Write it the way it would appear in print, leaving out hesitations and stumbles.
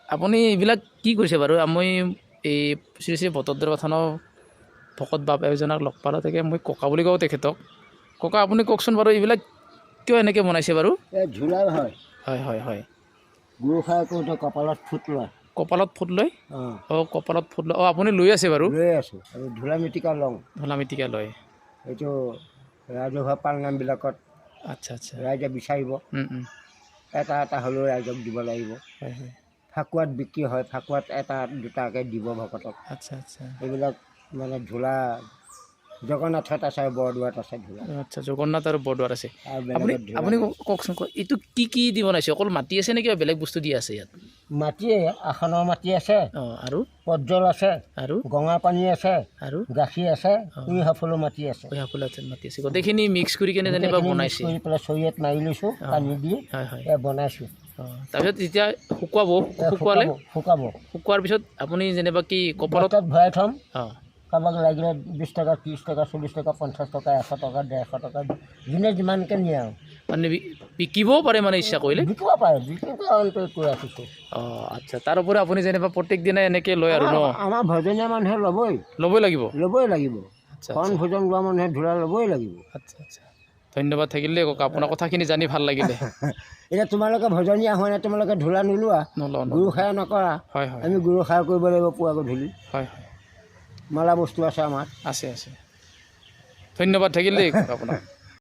আপুনি এইবিলাক কি কৰিছে বাৰু মই এই শ্ৰী শ্ৰী বটদ্ৰৱা থানৰ ভকত বাপ এজনক লগ পালোঁ তাকে মই ককা বুলি কওঁ তেখেতক ককা আপুনি কওকচোন বাৰু এইবিলাক কিয় এনেকৈ বনাইছে বাৰু এই ঝোলা হয় হয় হয় হয় গুৰু খাই কৰোঁতে কপালত ফুট লয় কপালত ফুট লয় অঁ কপালত ফুট লয় অঁ আপুনি লৈ আছে বাৰু লৈ আছোঁ আৰু ঢোলা মিটিকা লওঁ ঢলা মিটিকা লয় এইটো ৰাজহুৱা পালনামবিলাকত আচ্ছা আচ্ছা ৰাইজে বিচাৰিব এটা এটা হ'লেও ৰাইজক দিব লাগিব হয় হয় ফাকুৱাত বিক্ৰী হয় ফাকুৱাত এটা দুটাকৈ দিব ভকতক আচ্ছা আচ্ছা এইবিলাক মানে ঝোলা জগন্নাথত আছে বৰদোৱাত আছে ঝোলা আচ্ছা জগন্নাথ আৰু বৰদোৱাত আছে আৰু আপুনি বেলেগত ঝোলা আপুনি নাই। কওকচোন এইটো কি দি বনাইছে অকল মাটি আছে নে কিবা বেলেগ বস্তু দি আছে ইয়াত মাটিয়ে আসনৰ মাটি আছে অঁ আৰু পদজল আছে আৰু গঙা পানী আছে আৰু গাখীৰ আছে কুঁহি সাফলো মাটি আছে মাটি আছে গোটেইখিনি মিক্স কৰি কেনে যেনিবা গোটেইখিনি বনাইছে মিক্স কৰি পেলাই চৰিয়াত মাৰি লৈছোঁ পানী দি হয় হয় বনাইছোঁ অঁ তাৰপিছত যেতিয়া শুকুৱাব শুকুৱালে শুকাব শুকোৱাৰ পিছত আপুনি যেনিবা কি কপালত বটলত ভৰাই থ'ম অঁ কাৰোবাক লাগিলে 20 টকা 30 টকা 40 টকা 50 টকা 100 টকা 150 টকা যোনে যিমানকৈ নিয়ে আৰু মানে বিকিবও পাৰে মানে ইচ্ছা কৰিলে বিকিব পাৰে বিক্ৰী অন্তত কৈ ৰাখিছোঁ অঁ আচ্ছা তাৰ উপৰি আপুনি যেনিবা প্ৰত্যেক দিনাই এনেকৈ লয় আৰু ন আমাৰ ভজনীয়া মানুহে ল'বই ল'বই লাগিব আচ্ছা কণ ভোজন লোৱা মানুহে ঢোলা ল'বই লাগিব আচ্ছা আচ্ছা ধন্যবাদ থাকিল দেই ককা আপোনাৰ কথাখিনি জানি ভাল লাগিলে এতিয়া তোমালোকে ভজনীয়া হয় নাই তোমালোকে ঢোলা নোলোৱা গুৰু খাই নকৰা হয় হয় আমি গুৰু খাই কৰিব লাগিব পুৱা গধূলি হয় হয় মালা বস্তু আছে আমাৰ আছে আছে ধন্যবাদ থাকিল দেই আপোনাক